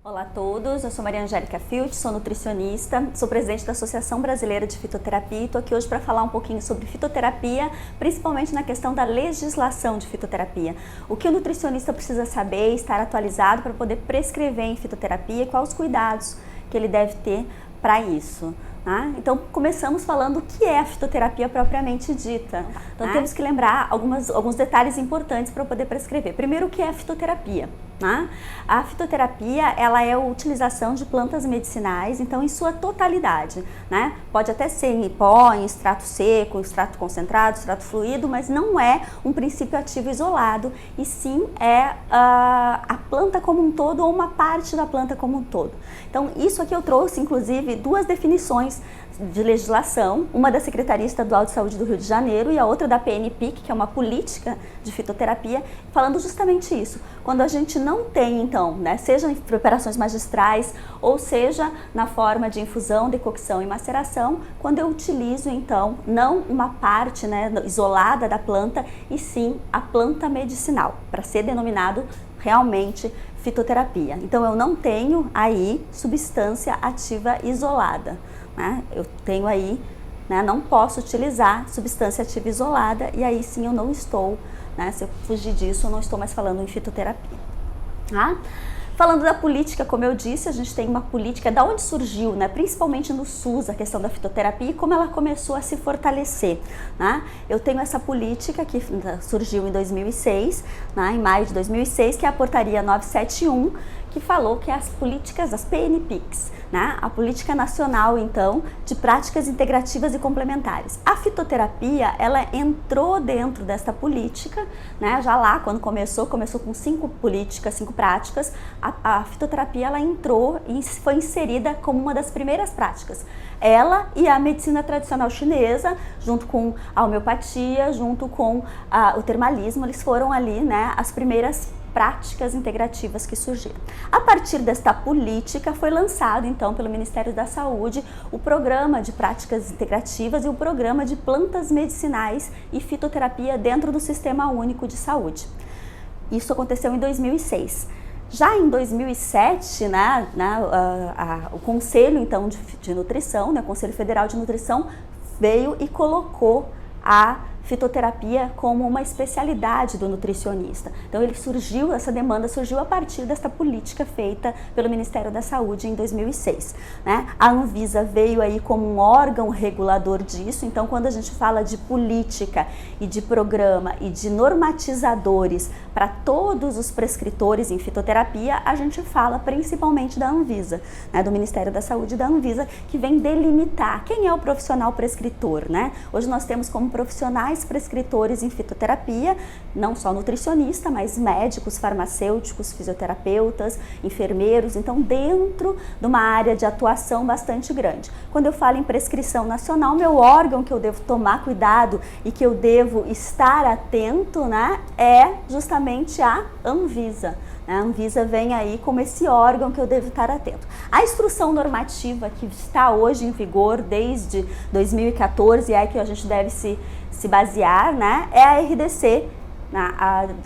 Olá a todos, eu sou Maria Angélica Filch, sou nutricionista, sou presidente da Associação Brasileira de Fitoterapia e estou aqui hoje para falar um pouquinho sobre fitoterapia, principalmente na questão da legislação de fitoterapia. O que o nutricionista precisa saber e estar atualizado para poder prescrever em fitoterapia e quais os cuidados que ele deve ter para isso. Então, começamos falando o que é a fitoterapia propriamente dita. Então, temos que lembrar alguns detalhes importantes para poder prescrever. Primeiro, o que é a fitoterapia? A fitoterapia, ela é a utilização de plantas medicinais, então em sua totalidade, Pode até ser em pó, em extrato seco, em extrato concentrado, extrato fluido, mas não é um princípio ativo isolado, e sim é a planta como um todo ou uma parte da planta como um todo. Então, isso aqui eu trouxe, inclusive, duas definições de legislação, uma da Secretaria Estadual de Saúde do Rio de Janeiro e a outra da PNPIC, que é uma política de fitoterapia, falando justamente isso. Quando a gente não tem, então, seja em preparações magistrais ou seja na forma de infusão, decocção e maceração, quando eu utilizo, então, não uma parte isolada da planta, e sim a planta medicinal, para ser denominado realmente fitoterapia. Então, eu não tenho aí substância ativa isolada. Eu tenho aí, não posso utilizar substância ativa isolada, e aí sim eu não estou, se eu fugir disso, eu não estou mais falando em fitoterapia. Falando da política, como eu disse, a gente tem uma política, da onde surgiu, principalmente no SUS, a questão da fitoterapia e como ela começou a se fortalecer. Eu tenho essa política que surgiu em 2006, em maio de 2006, que é a portaria 971, que falou que as políticas, as PNPICs, a Política Nacional, então, de Práticas Integrativas e Complementares. A fitoterapia, ela entrou dentro desta política, já lá, quando começou com 5 políticas, 5 práticas, a fitoterapia, ela entrou e foi inserida como uma das primeiras práticas. Ela e a medicina tradicional chinesa, junto com a homeopatia, junto com o termalismo, eles foram ali, as primeiras práticas integrativas que surgiram. A partir desta política foi lançado então pelo Ministério da Saúde o programa de práticas integrativas e o programa de plantas medicinais e fitoterapia dentro do Sistema Único de Saúde. Isso aconteceu em 2006. Já em 2007, o Conselho então de Nutrição, o Conselho Federal de Nutrição, veio e colocou a fitoterapia como uma especialidade do nutricionista. Então essa demanda surgiu a partir desta política feita pelo Ministério da Saúde em 2006. A Anvisa veio aí como um órgão regulador disso, então quando a gente fala de política e de programa e de normatizadores para todos os prescritores em fitoterapia, a gente fala principalmente da Anvisa, do Ministério da Saúde e da Anvisa, que vem delimitar quem é o profissional prescritor. Hoje nós temos como profissionais prescritores em fitoterapia, não só nutricionista, mas médicos, farmacêuticos, fisioterapeutas, enfermeiros, então dentro de uma área de atuação bastante grande. Quando eu falo em prescrição nacional, meu órgão que eu devo tomar cuidado e que eu devo estar atento, é justamente a Anvisa. A Anvisa vem aí como esse órgão que eu devo estar atento. A instrução normativa que está hoje em vigor desde 2014, é que a gente deve se basear, é a RDC,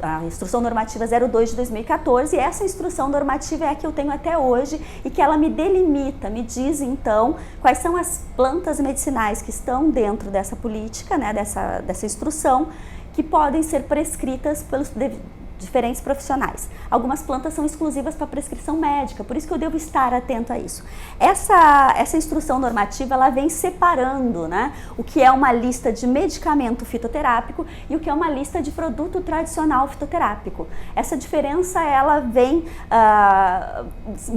a Instrução Normativa 02 de 2014, e essa instrução normativa é a que eu tenho até hoje e que ela me delimita, me diz então quais são as plantas medicinais que estão dentro dessa política, dessa instrução, que podem ser prescritas pelos diferentes profissionais. Algumas plantas são exclusivas para prescrição médica, por isso que eu devo estar atento a isso. Essa instrução normativa, ela vem separando, o que é uma lista de medicamento fitoterápico e o que é uma lista de produto tradicional fitoterápico. Essa diferença, ela vem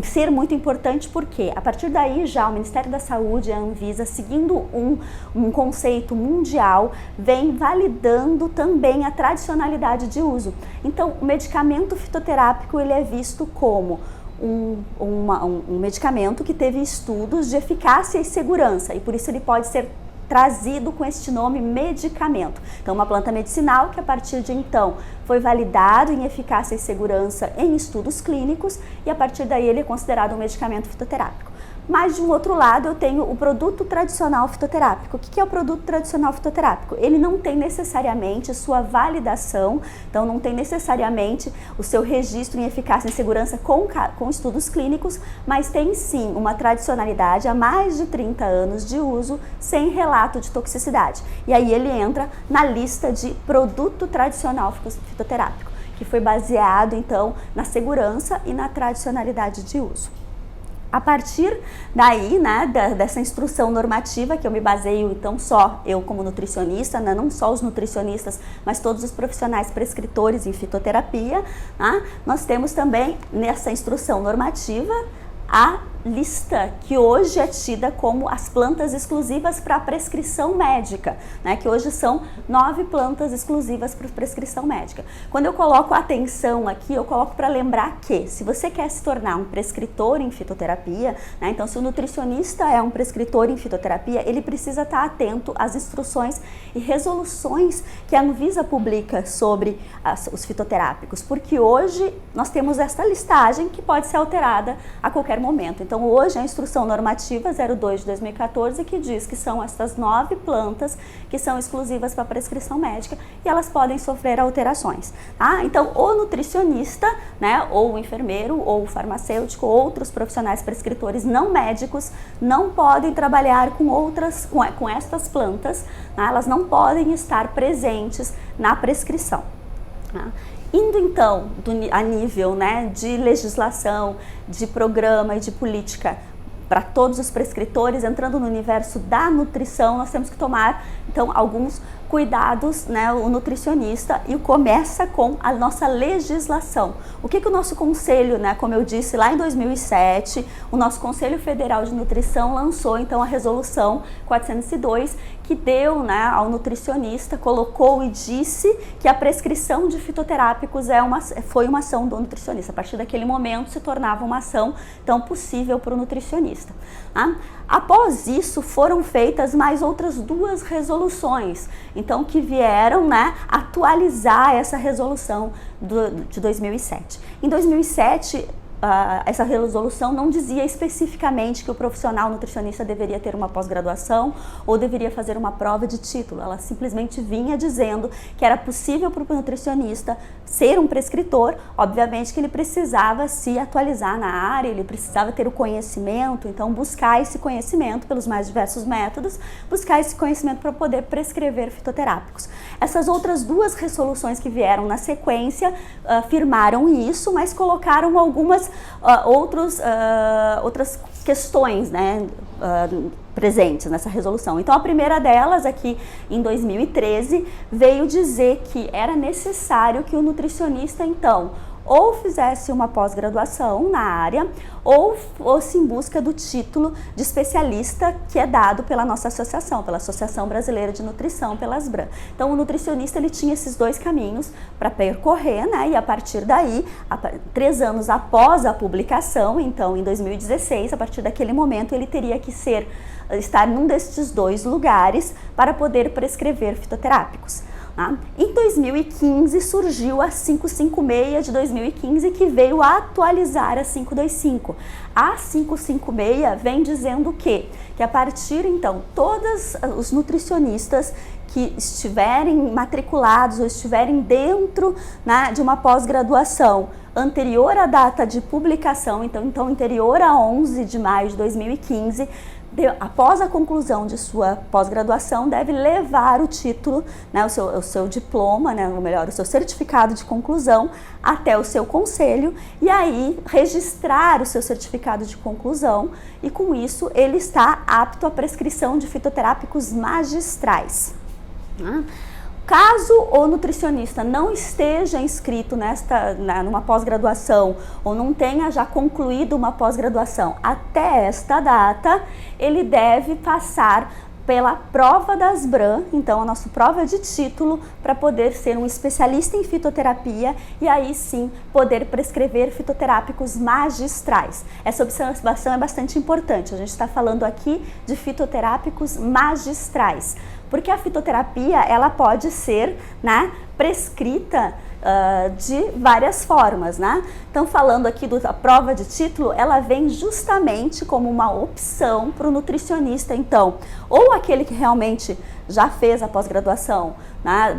ser muito importante porque, a partir daí, já o Ministério da Saúde e a Anvisa, seguindo um conceito mundial, vem validando também a tradicionalidade de uso. Então, o medicamento fitoterápico, ele é visto como um medicamento que teve estudos de eficácia e segurança, e por isso ele pode ser trazido com este nome medicamento. Então, uma planta medicinal que a partir de então foi validado em eficácia e segurança em estudos clínicos, e a partir daí ele é considerado um medicamento fitoterápico. Mas de um outro lado eu tenho o produto tradicional fitoterápico. O que é o produto tradicional fitoterápico? Ele não tem necessariamente sua validação, então não tem necessariamente o seu registro em eficácia e segurança com estudos clínicos, mas tem sim uma tradicionalidade há mais de 30 anos de uso sem relato de toxicidade. E aí ele entra na lista de produto tradicional fitoterápico, que foi baseado então na segurança e na tradicionalidade de uso. A partir daí, né, dessa instrução normativa, que eu me baseio então só eu como nutricionista, né, não só os nutricionistas, mas todos os profissionais prescritores em fitoterapia, né, nós temos também nessa instrução normativa a lista que hoje é tida como as plantas exclusivas para prescrição médica, né, que hoje são 9 plantas exclusivas para prescrição médica. Quando eu coloco atenção aqui, eu coloco para lembrar que se você quer se tornar um prescritor em fitoterapia, né, então se o nutricionista é um prescritor em fitoterapia, ele precisa estar atento às instruções e resoluções que a Anvisa publica sobre os fitoterápicos, porque hoje nós temos esta listagem que pode ser alterada a qualquer momento. Então, hoje a instrução normativa 02 de 2014 que diz que são essas 9 plantas que são exclusivas para prescrição médica e elas podem sofrer alterações. Tá? Então, o nutricionista, né, ou o enfermeiro, ou o farmacêutico, outros profissionais prescritores não médicos não podem trabalhar com estas plantas, né? Elas não podem estar presentes na prescrição. Tá? Indo então a nível, né, de legislação, de programa e de política para todos os prescritores, entrando no universo da nutrição, nós temos que tomar então alguns cuidados, né, o nutricionista, e começa com a nossa legislação. O que o nosso conselho, né, como eu disse lá em 2007, o nosso Conselho Federal de Nutrição lançou então a resolução 402, que deu, né, ao nutricionista, colocou e disse que a prescrição de fitoterápicos foi uma ação do nutricionista. A partir daquele momento se tornava uma ação então possível para o nutricionista. Tá? Após isso foram feitas mais outras 2 resoluções, então que vieram, né, atualizar essa resolução de 2007. Em 2007, essa resolução não dizia especificamente que o profissional nutricionista deveria ter uma pós-graduação ou deveria fazer uma prova de título. Ela simplesmente vinha dizendo que era possível para o nutricionista ser um prescritor, obviamente que ele precisava se atualizar na área, ele precisava ter o conhecimento, então buscar esse conhecimento pelos mais diversos métodos, buscar esse conhecimento para poder prescrever fitoterápicos. Essas outras 2 resoluções que vieram na sequência firmaram isso, mas colocaram algumas outras questões, né, presentes nessa resolução. Então, a primeira delas, aqui em 2013, veio dizer que era necessário que o nutricionista, então, ou fizesse uma pós-graduação na área, ou fosse em busca do título de especialista que é dado pela nossa associação, pela Associação Brasileira de Nutrição, pela ASBRAN. Então, o nutricionista ele tinha esses 2 caminhos para percorrer, né? E a partir daí, 3 anos após a publicação, então em 2016, a partir daquele momento, ele teria que estar num destes 2 lugares para poder prescrever fitoterápicos. Em 2015 surgiu a 556 de 2015, que veio atualizar a 525. A 556 vem dizendo o quê? Que a partir então, todos os nutricionistas que estiverem matriculados ou estiverem dentro, né, de uma pós-graduação anterior à data de publicação, então anterior a 11 de maio de 2015, após a conclusão de sua pós-graduação, deve levar o título, né, o seu diploma, né, ou melhor, o seu certificado de conclusão até o seu conselho e aí registrar o seu certificado de conclusão e com isso ele está apto à prescrição de fitoterápicos magistrais. Caso o nutricionista não esteja inscrito numa pós-graduação ou não tenha já concluído uma pós-graduação até esta data, ele deve passar pela prova da ASBRAN, então a nossa prova de título, para poder ser um especialista em fitoterapia e aí sim poder prescrever fitoterápicos magistrais. Essa observação é bastante importante, a gente está falando aqui de fitoterápicos magistrais, porque a fitoterapia ela pode ser, né, prescrita de várias formas, né? Então, falando aqui da prova de título, ela vem justamente como uma opção para o nutricionista, então, ou aquele que realmente já fez a pós-graduação, né,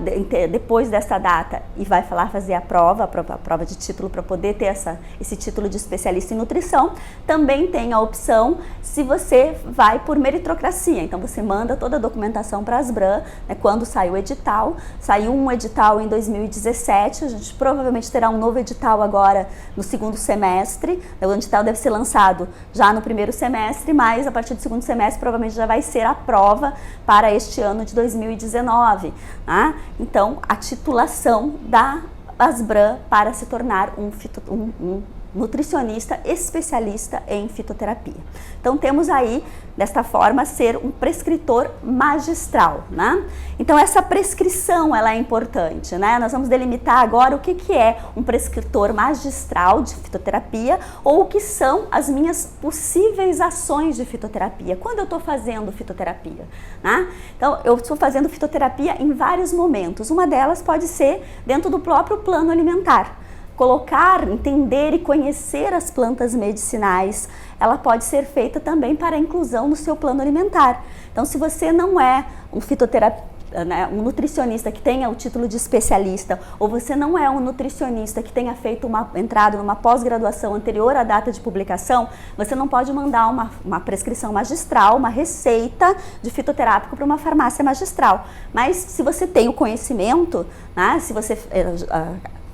depois dessa data e vai fazer a prova de título para poder ter esse título de especialista em nutrição. Também tem a opção se você vai por meritocracia, então você manda toda a documentação para a Asbram, né, quando sai o edital. Saiu um edital em 2017, a gente provavelmente terá um novo edital agora no segundo semestre. O edital deve ser lançado já no primeiro semestre, mas a partir do segundo semestre provavelmente já vai ser a prova para este ano de 2019. Né? Então, a titulação da Asbram para se tornar um nutricionista especialista em fitoterapia. Então, temos aí, desta forma, ser um prescritor magistral, né? Então, essa prescrição, ela é importante, né? Nós vamos delimitar agora o que é um prescritor magistral de fitoterapia ou o que são as minhas possíveis ações de fitoterapia. Quando eu estou fazendo fitoterapia, né? Então, eu estou fazendo fitoterapia em vários momentos. Uma delas pode ser dentro do próprio plano alimentar. Colocar, entender e conhecer as plantas medicinais, ela pode ser feita também para inclusão no seu plano alimentar. Então, se você não é um fitoterapeuta, né, um nutricionista que tenha o título de especialista, ou você não é um nutricionista que tenha feito entrado numa pós-graduação anterior à data de publicação, você não pode mandar uma prescrição magistral, uma receita de fitoterápico para uma farmácia magistral. Mas se você tem o conhecimento, né, se você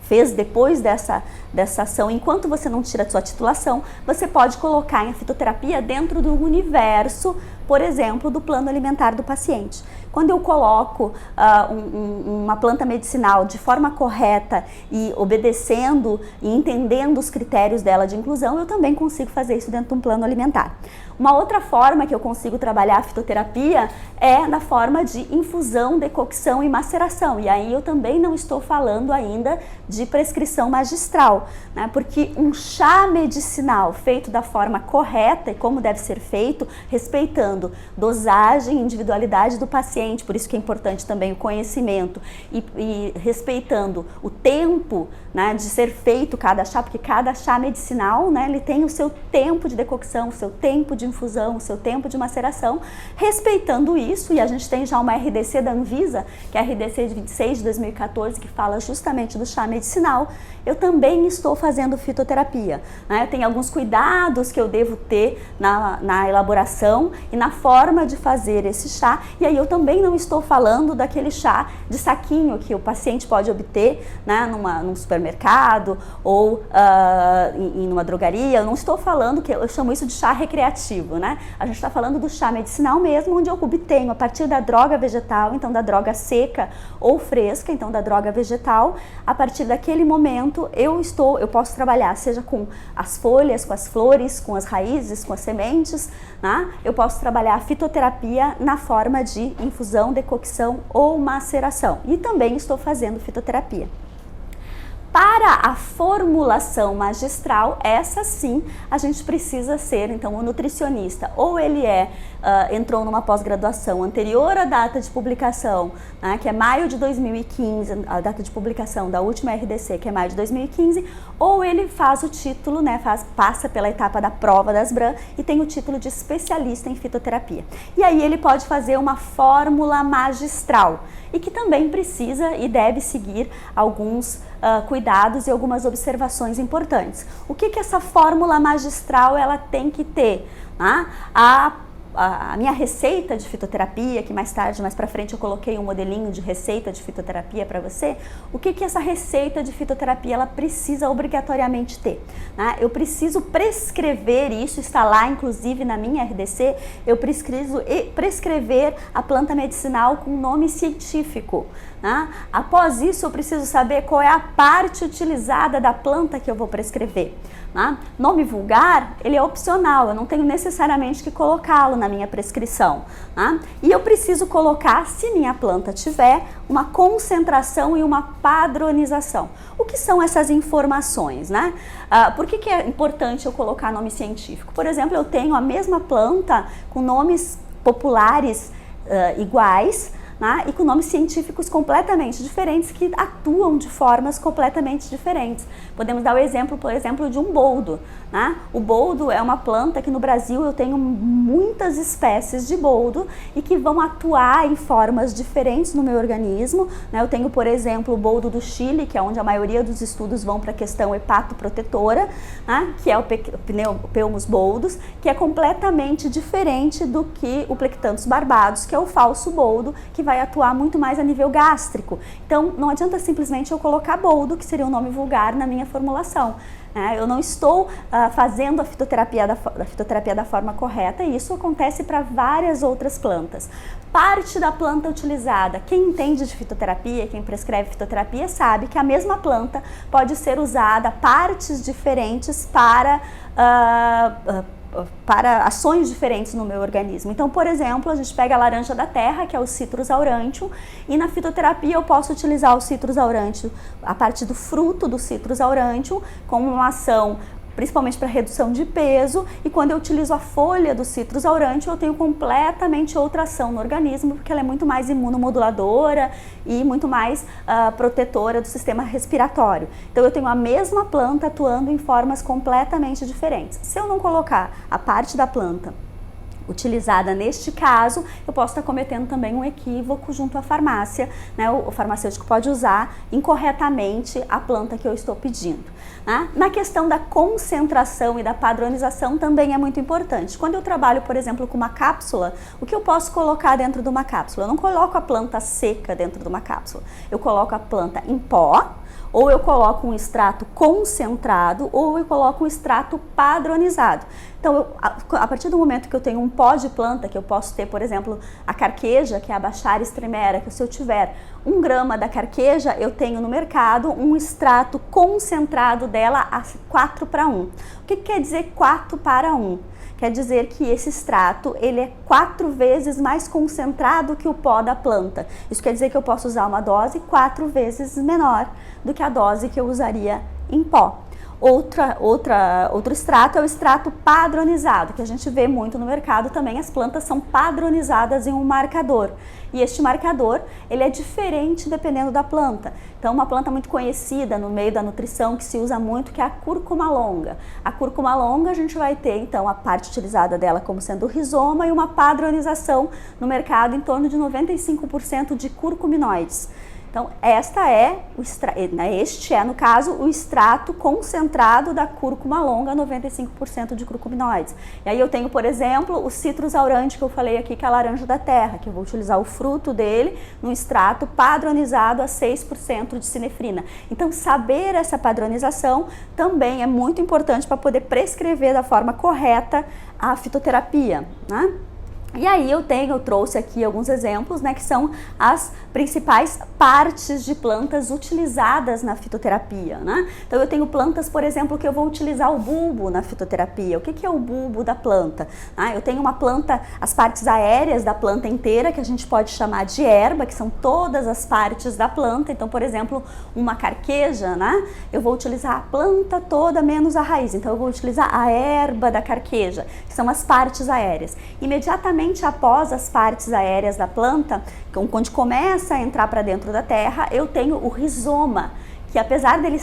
fez depois dessa ação, enquanto você não tira a sua titulação, você pode colocar a fitoterapia dentro do universo, por exemplo, do plano alimentar do paciente. Quando eu coloco uma planta medicinal de forma correta e obedecendo e entendendo os critérios dela de inclusão, eu também consigo fazer isso dentro de um plano alimentar. Uma outra forma que eu consigo trabalhar a fitoterapia é na forma de infusão, decocção e maceração. E aí eu também não estou falando ainda de prescrição magistral, né? Porque um chá medicinal feito da forma correta e como deve ser feito, respeitando dosagem e individualidade do paciente, por isso que é importante também o conhecimento e respeitando o tempo, né, de ser feito cada chá, porque cada chá medicinal, né, ele tem o seu tempo de decocção, o seu tempo de infusão, o seu tempo de maceração. Respeitando isso, e a gente tem já uma RDC da Anvisa, que é a RDC de 26 de 2014, que fala justamente do chá medicinal, eu também estou fazendo fitoterapia, né? Tem alguns cuidados que eu devo ter na elaboração e na forma de fazer esse chá, e aí eu também não estou falando daquele chá de saquinho que o paciente pode obter, né, num supermercado ou em uma drogaria. Eu não estou falando, que eu chamo isso de chá recreativo, né? A gente está falando do chá medicinal mesmo, onde eu obtenho a partir da droga vegetal, então da droga seca ou fresca, então da droga vegetal. A partir daquele momento eu posso trabalhar, seja com as folhas, com as flores, com as raízes, com as sementes, né? Eu posso trabalhar a fitoterapia na forma de infusão, decocção ou maceração. E também estou fazendo fitoterapia. Para a formulação magistral, essa sim, a gente precisa ser, então, o nutricionista. Ou ele entrou numa pós-graduação anterior à data de publicação, né, que é maio de 2015, a data de publicação da última RDC, que é maio de 2015, ou ele faz o título, né, passa pela etapa da prova da Asbram e tem o título de especialista em fitoterapia. E aí ele pode fazer uma fórmula magistral, e que também precisa e deve seguir alguns cuidados e algumas observações importantes. O que essa fórmula magistral ela tem que ter? Né? A minha receita de fitoterapia, que mais para frente eu coloquei um modelinho de receita de fitoterapia para você, o que essa receita de fitoterapia ela precisa obrigatoriamente ter? Né? Eu preciso prescrever, isso está lá inclusive na minha RDC, eu preciso prescrever a planta medicinal com nome científico. Né? Após isso eu preciso saber qual é a parte utilizada da planta que eu vou prescrever. Né? Nome vulgar, ele é opcional, eu não tenho necessariamente que colocá-lo na minha prescrição. Né? E eu preciso colocar, se minha planta tiver, uma concentração e uma padronização. O que são essas informações? Né? Por que é importante eu colocar nome científico? Por exemplo, eu tenho a mesma planta com nomes populares iguais, né, e com nomes científicos completamente diferentes que atuam de formas completamente diferentes. Podemos dar o exemplo, por exemplo, de um boldo, né? O boldo é uma planta que no Brasil eu tenho muitas espécies de boldo e que vão atuar em formas diferentes no meu organismo, né? Eu tenho, por exemplo, o boldo do Chile, que é onde a maioria dos estudos vão para a questão hepatoprotetora, né? Que é o Pneumopemus boldus, que é completamente diferente do que o Plectanthus barbados, que é o falso boldo, que vai atuar muito mais a nível gástrico. Então, não adianta simplesmente eu colocar boldo, que seria um nome vulgar, na minha formulação. Eu não estou fazendo a fitoterapia da forma correta, e isso acontece para várias outras plantas. Parte da planta utilizada, quem entende de fitoterapia, quem prescreve fitoterapia, sabe que a mesma planta pode ser usada, partes diferentes para ações diferentes no meu organismo. Então, por exemplo, a gente pega a laranja da terra, que é o Citrus aurantium, e na fitoterapia eu posso utilizar o Citrus aurantium, a parte do fruto do Citrus aurantium, como uma ação principalmente para redução de peso, e quando eu utilizo a folha do Citrus aurantium, eu tenho completamente outra ação no organismo, porque ela é muito mais imunomoduladora e muito mais protetora do sistema respiratório. Então eu tenho a mesma planta atuando em formas completamente diferentes. Se eu não colocar a parte da planta utilizada neste caso, eu posso estar cometendo também um equívoco junto à farmácia, né? O farmacêutico pode usar incorretamente a planta que eu estou pedindo, né? Na questão da concentração e da padronização também é muito importante. Quando eu trabalho, por exemplo, com uma cápsula, o que eu posso colocar dentro de uma cápsula? Eu não coloco a planta seca dentro de uma cápsula, eu coloco a planta em pó, ou eu coloco um extrato concentrado, ou eu coloco um extrato padronizado. Então, a partir do momento que eu tenho um pó de planta, que eu posso ter, por exemplo, a carqueja, que é a Bacharis tremera, que se eu tiver 1 grama da carqueja, eu tenho no mercado um extrato concentrado dela a 4:1. O que quer dizer 4:1? Quer dizer que esse extrato, ele é 4 vezes mais concentrado que o pó da planta. Isso quer dizer que eu posso usar uma dose 4 vezes menor do que a dose que eu usaria em pó. Outro extrato é o extrato padronizado, que a gente vê muito no mercado também. As plantas são padronizadas em um marcador, e este marcador, ele é diferente dependendo da planta. Então, uma planta muito conhecida no meio da nutrição, que se usa muito, que é a cúrcuma longa. A cúrcuma longa, a gente vai ter, então, a parte utilizada dela como sendo o rizoma, e uma padronização no mercado em torno de 95% de curcuminoides. Então, este é, no caso, o extrato concentrado da cúrcuma longa, 95% de curcuminoides. E aí eu tenho, por exemplo, o Citrus aurantium, que eu falei aqui, que é a laranja da terra, que eu vou utilizar o fruto dele num extrato padronizado a 6% de sinefrina. Então, saber essa padronização também é muito importante para poder prescrever da forma correta a fitoterapia, né? E aí eu trouxe aqui alguns exemplos, né, que são as principais partes de plantas utilizadas na fitoterapia, né? Então eu tenho plantas, por exemplo, que eu vou utilizar o bulbo na fitoterapia. O que é o bulbo da planta? Eu tenho uma planta, as partes aéreas da planta inteira, que a gente pode chamar de herba, que são todas as partes da planta. Então, por exemplo, uma carqueja, né? Eu vou utilizar a planta toda menos a raiz. Então eu vou utilizar a herba da carqueja, que são as partes aéreas. Imediatamente após as partes aéreas da planta, quando começa a entrar para dentro da terra, eu tenho o rizoma, que apesar dele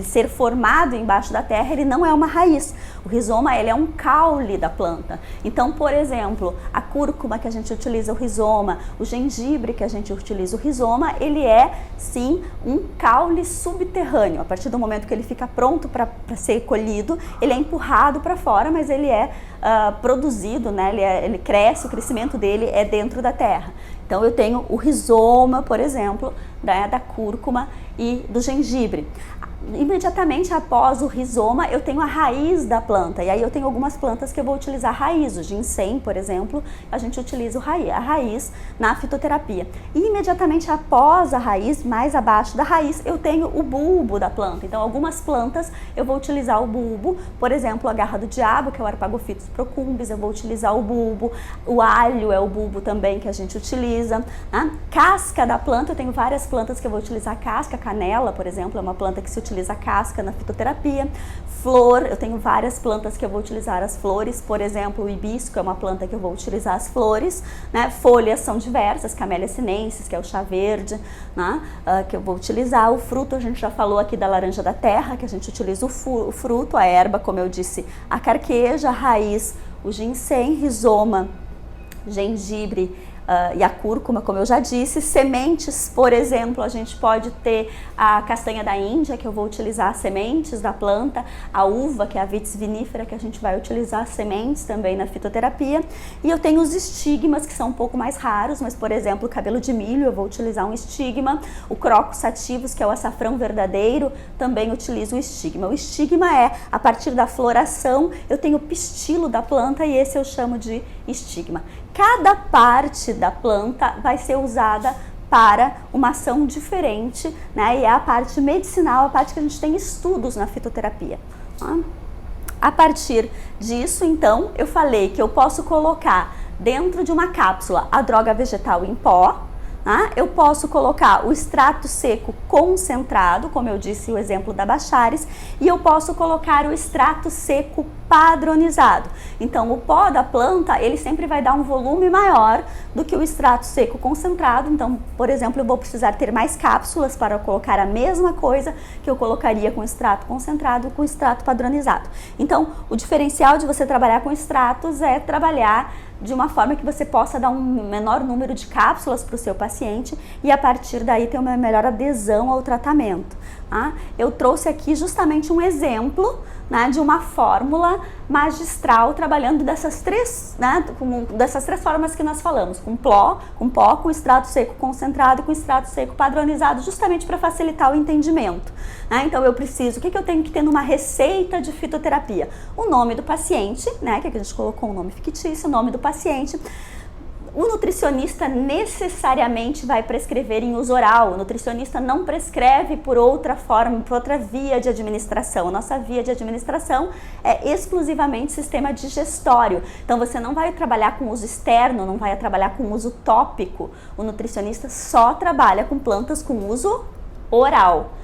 ser formado embaixo da terra, ele não é uma raiz. O rizoma, ele é um caule da planta. Então, por exemplo, a cúrcuma, que a gente utiliza o rizoma, o gengibre, que a gente utiliza o rizoma, ele é sim um caule subterrâneo. A partir do momento que ele fica pronto para ser colhido, ele é empurrado para fora, mas ele é produzido, né? Ele cresce, o crescimento dele é dentro da terra. Então eu tenho o rizoma, por exemplo, da cúrcuma e do gengibre. Imediatamente após o rizoma, eu tenho a raiz da planta, e aí eu tenho algumas plantas que eu vou utilizar a raiz. O ginseng, por exemplo, a gente utiliza a raiz na fitoterapia. E imediatamente após a raiz, mais abaixo da raiz, eu tenho o bulbo da planta. Então, algumas plantas eu vou utilizar o bulbo, por exemplo, a garra do diabo, que é o Harpagophytus procumbens, eu vou utilizar o bulbo. O alho é o bulbo também que a gente utiliza, né? Casca da planta, eu tenho várias plantas que eu vou utilizar a casca. A canela, por exemplo, é uma planta que se utiliza utiliza a casca na fitoterapia. Flor, eu tenho várias plantas que eu vou utilizar as flores, por exemplo, o hibisco é uma planta que eu vou utilizar as flores, né? Folhas são diversas, Camellia sinensis, que é o chá verde, né? Que eu vou utilizar. O fruto, a gente já falou aqui da laranja da terra, que a gente utiliza o fruto, a erva, como eu disse, a carqueja, a raiz, o ginseng, rizoma, gengibre, e a cúrcuma, como eu já disse. Sementes, por exemplo, a gente pode ter a castanha da Índia, que eu vou utilizar as sementes da planta, a uva, que é a vitis vinifera, que a gente vai utilizar as sementes também na fitoterapia. E eu tenho os estigmas, que são um pouco mais raros, mas, por exemplo, o cabelo de milho, eu vou utilizar um estigma. O crocus sativus, que é o açafrão verdadeiro, também utilizo o estigma. O estigma é, a partir da floração, eu tenho o pistilo da planta e esse eu chamo de estigma. Cada parte da planta vai ser usada para uma ação diferente, né? E é a parte medicinal, a parte que a gente tem estudos na fitoterapia. A partir disso, então, eu falei que eu posso colocar dentro de uma cápsula a droga vegetal em pó, eu posso colocar o extrato seco concentrado, como eu disse o exemplo da Bacharis, e eu posso colocar o extrato seco padronizado. Então, o pó da planta, ele sempre vai dar um volume maior do que o extrato seco concentrado. Então, por exemplo, eu vou precisar ter mais cápsulas para colocar a mesma coisa que eu colocaria com extrato concentrado com extrato padronizado. Então, o diferencial de você trabalhar com extratos é trabalhar de uma forma que você possa dar um menor número de cápsulas para o seu paciente e a partir daí ter uma melhor adesão ao tratamento. Eu trouxe aqui justamente um exemplo, né, de uma fórmula magistral trabalhando dessas três formas que nós falamos, com pó, com extrato seco concentrado e com extrato seco padronizado, justamente para facilitar o entendimento. Então eu preciso, o que eu tenho que ter numa receita de fitoterapia? O nome do paciente, né, que aqui a gente colocou um nome fictício, o nome do paciente. O nutricionista necessariamente vai prescrever em uso oral. O nutricionista não prescreve por outra forma, por outra via de administração. A nossa via de administração é exclusivamente sistema digestório. Então você não vai trabalhar com uso externo, não vai trabalhar com uso tópico. O nutricionista só trabalha com plantas com uso oral.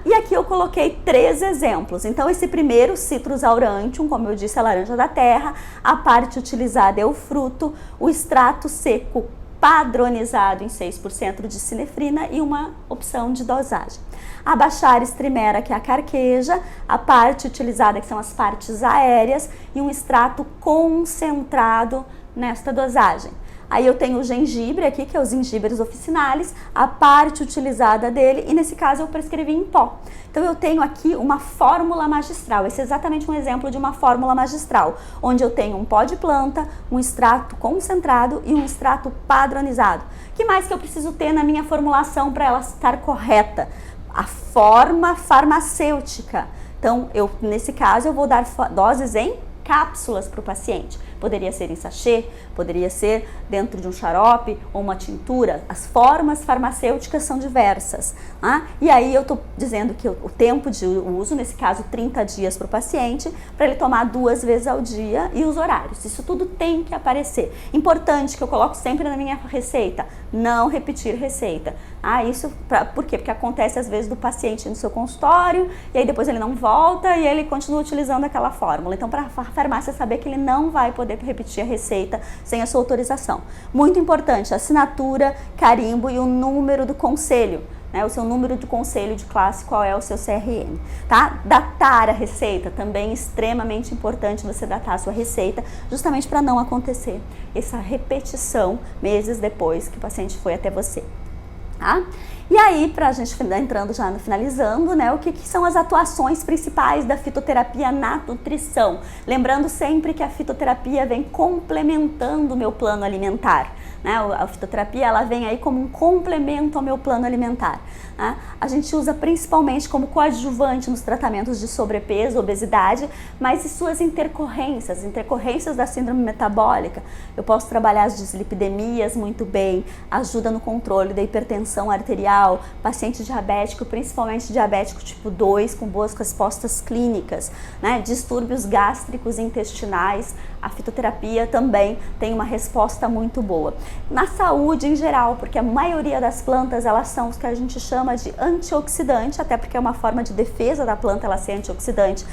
E aqui eu coloquei 3 exemplos. Então esse primeiro, Citrus aurantium, como eu disse, a laranja da terra, a parte utilizada é o fruto, o extrato seco padronizado em 6% de sinefrina e uma opção de dosagem. A Bacharis trimera, que é a carqueja, a parte utilizada, que são as partes aéreas, e um extrato concentrado nesta dosagem. Aí eu tenho o gengibre aqui, que é os gengibres officinalis, a parte utilizada dele, e nesse caso eu prescrevi em pó. Então eu tenho aqui uma fórmula magistral, esse é exatamente um exemplo de uma fórmula magistral, onde eu tenho um pó de planta, um extrato concentrado e um extrato padronizado. O que mais que eu preciso ter na minha formulação para ela estar correta? A forma farmacêutica. Então, nesse caso, eu vou dar doses em cápsulas para o paciente. Poderia ser em sachê, poderia ser dentro de um xarope ou uma tintura. As formas farmacêuticas são diversas. E aí eu estou dizendo que o tempo de uso, nesse caso 30 dias para o paciente, para ele tomar 2 vezes ao dia, e os horários. Isso tudo tem que aparecer. Importante que eu coloco sempre na minha receita, não repetir receita. Por quê? Porque acontece às vezes do paciente no seu consultório, e aí depois ele não volta e ele continua utilizando aquela fórmula. Então, para a farmácia saber que ele não vai poder repetir a receita sem a sua autorização. Muito importante, assinatura, carimbo e o número do conselho, né? O seu número de conselho de classe, qual é o seu CRM, tá? Datar a receita, também extremamente importante você datar a sua receita, justamente para não acontecer essa repetição meses depois que o paciente foi até você. E aí, para a gente entrando já no finalizando, né, o que são as atuações principais da fitoterapia na nutrição? Lembrando sempre que a fitoterapia vem complementando o meu plano alimentar. Né? A fitoterapia ela vem aí como um complemento ao meu plano alimentar. Né? A gente usa principalmente como coadjuvante nos tratamentos de sobrepeso, obesidade, mas e suas intercorrências da síndrome metabólica. Eu posso trabalhar as dislipidemias muito bem, ajuda no controle da hipertensão arterial, geral, paciente diabético, principalmente diabético tipo 2, com boas respostas clínicas, né? Distúrbios gástricos e intestinais, a fitoterapia também tem uma resposta muito boa. Na saúde em geral, porque a maioria das plantas, elas são os que a gente chama de antioxidante, até porque é uma forma de defesa da planta ela ser antioxidante,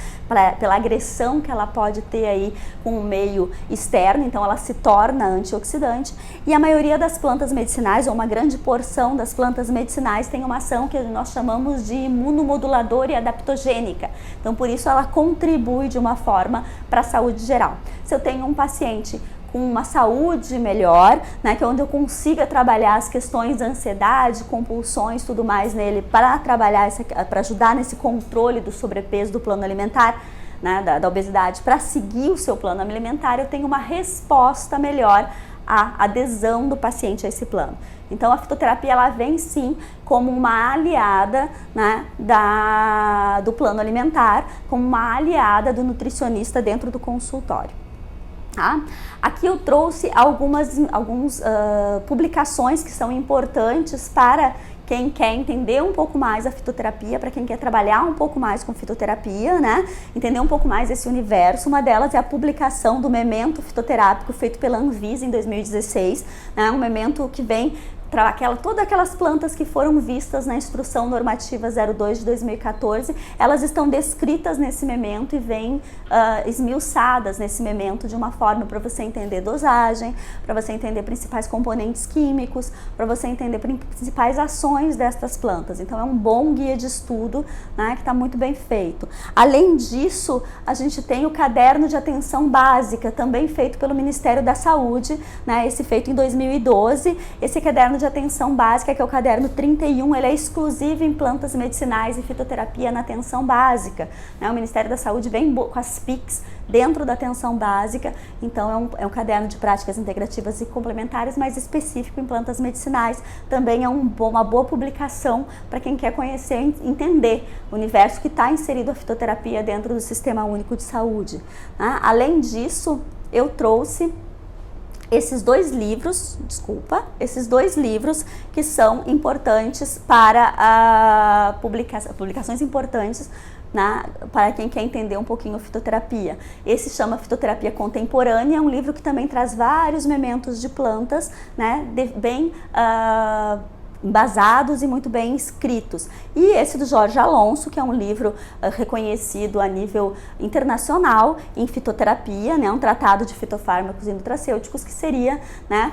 pela agressão que ela pode ter aí com o meio externo, então ela se torna antioxidante. E a maioria das plantas medicinais, ou uma grande porção das plantas medicinais, tem uma ação que nós chamamos de imunomoduladora e adaptogênica. Então por isso ela contribui de uma forma para a saúde geral. Se eu tenho um paciente com uma saúde melhor, né, que é onde eu consiga trabalhar as questões de ansiedade, compulsões, tudo mais nele, para trabalhar, para ajudar nesse controle do sobrepeso, do plano alimentar, né, da obesidade, para seguir o seu plano alimentar, eu tenho uma resposta melhor à adesão do paciente a esse plano. Então a fitoterapia ela vem sim como uma aliada, né, do plano alimentar, como uma aliada do nutricionista dentro do consultório. Tá? Aqui eu trouxe algumas publicações que são importantes para quem quer entender um pouco mais a fitoterapia, para quem quer trabalhar um pouco mais com fitoterapia, né? Entender um pouco mais esse universo. Uma delas é a publicação do memento fitoterápico feito pela Anvisa em 2016, né? Um memento que vem todas aquelas plantas que foram vistas na Instrução Normativa 02 de 2014, elas estão descritas nesse memento e vêm esmiuçadas nesse memento de uma forma para você entender dosagem, para você entender principais componentes químicos, para você entender principais ações destas plantas. Então é um bom guia de estudo, né, que está muito bem feito. Além disso, a gente tem o caderno de atenção básica, também feito pelo Ministério da Saúde, né, esse feito em 2012. Esse caderno de atenção básica, que é o caderno 31, ele é exclusivo em plantas medicinais e fitoterapia na atenção básica, né? O Ministério da Saúde vem com as PICs dentro da atenção básica, então é um caderno de práticas integrativas e complementares, mais específico em plantas medicinais. Também é uma boa publicação para quem quer conhecer e entender o universo que está inserido a fitoterapia dentro do Sistema Único de Saúde, né? Além disso, eu trouxe esses dois livros que são importantes para publicações importantes, né, para quem quer entender um pouquinho fitoterapia. Esse chama Fitoterapia Contemporânea, é um livro que também traz vários mementos de plantas, né, bem embasados e muito bem escritos. E esse do Jorge Alonso, que é um livro reconhecido a nível internacional em fitoterapia, né, um tratado de fitofármacos e nutracêuticos, que seria, né,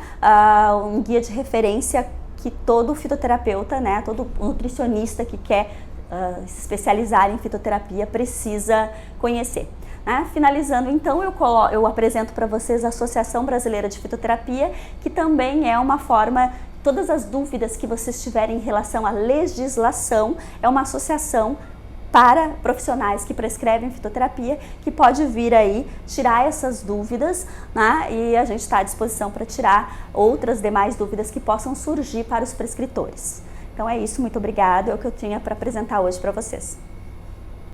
um guia de referência que todo fitoterapeuta, né, todo nutricionista que quer se especializar em fitoterapia precisa conhecer. Finalizando, então, eu apresento para vocês a Associação Brasileira de Fitoterapia, que também é uma forma. Todas as dúvidas que vocês tiverem em relação à legislação, é uma associação para profissionais que prescrevem fitoterapia, que pode vir aí tirar essas dúvidas, né? E a gente está à disposição para tirar outras demais dúvidas que possam surgir para os prescritores. Então é isso, muito obrigada, é o que eu tinha para apresentar hoje para vocês.